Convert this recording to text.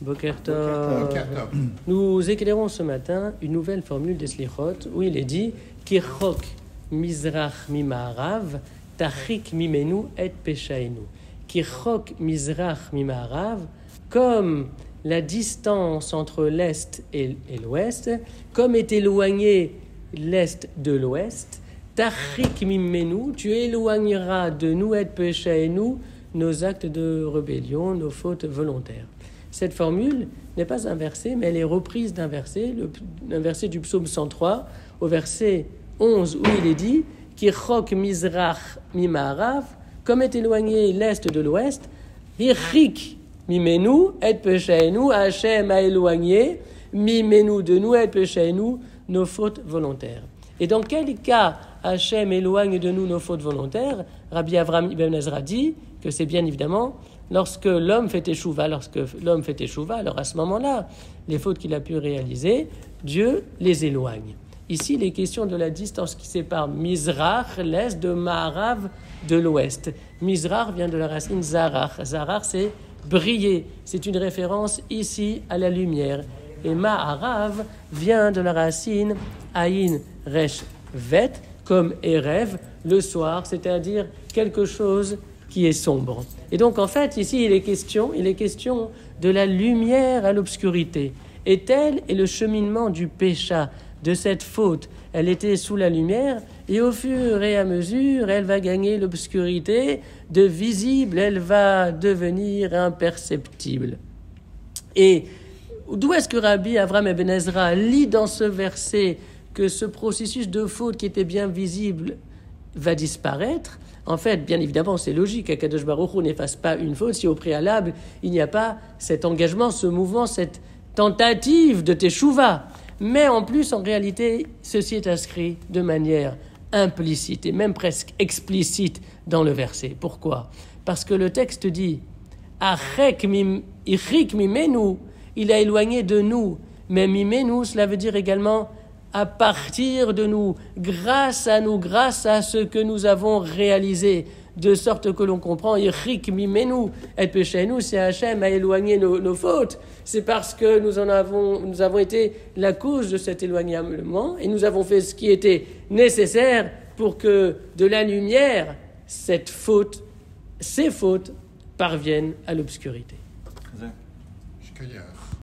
Boker Tov. Nous éclairons ce matin une nouvelle formule des Slichot où il est dit Kirchok Mizrach Mimarav Tachik Mimenu et Peshaenu. Kirchok Mizrach Mimarav, comme la distance entre l'Est et l'Ouest, comme est éloigné l'Est de l'Ouest, Tachik Mimenu, tu éloigneras de nous et Peshaenu nos actes de rébellion, nos fautes volontaires. Cette formule n'est pas un verset, mais elle est reprise d'un verset du psaume 103, au verset 11, où il est dit « Kirchok Mizrach Mimarav » comme est éloigné l'Est de l'Ouest, « Hirchik Mimenu et Peshaenu » Hachem a éloigné « Mimenu » de nous et Peshaenu nos fautes volontaires. Et dans quel cas Hachem éloigne de nous nos fautes volontaires? Rabbi Avraham Ibn Ezra dit que c'est bien évidemment lorsque l'homme fait échouva, alors à ce moment-là, les fautes qu'il a pu réaliser, Dieu les éloigne. Ici, il est question de la distance qui sépare Mizrach, l'Est, de Ma'arav, de l'Ouest. Mizrach vient de la racine Zarach. Zarach, c'est briller. C'est une référence ici à la lumière. Et Ma'arav vient de la racine Aïn Resh Vet, comme Erev, le soir, c'est-à-dire quelque chose qui est sombre. Et donc, en fait, ici, il est question de la lumière à l'obscurité. Et tel est le cheminement du pécha, de cette faute. Elle était sous la lumière, et au fur et à mesure, elle va gagner l'obscurité. De visible, elle va devenir imperceptible. Et d'où est-ce que Rabbi Avraham Ibn Ezra lit dans ce verset que ce processus de faute qui était bien visible va disparaître? En fait, bien évidemment, c'est logique. Akadosh Baruch Hu n'efface pas une faute si au préalable, il n'y a pas cet engagement, ce mouvement, cette tentative de teshuva. Mais en plus, en réalité, ceci est inscrit de manière implicite et même presque explicite dans le verset. Pourquoi? Parce que le texte dit « Achek ichrik mimenu » il a éloigné de nous. Mais mimenu, cela veut dire également à partir de nous, grâce à ce que nous avons réalisé, de sorte que l'on comprend, Ichrik mimenu et peshaenu, si Hachem a éloigné nos fautes, c'est parce que nous avons été la cause de cet éloignement et nous avons fait ce qui était nécessaire pour que de la lumière, ces fautes parviennent à l'obscurité.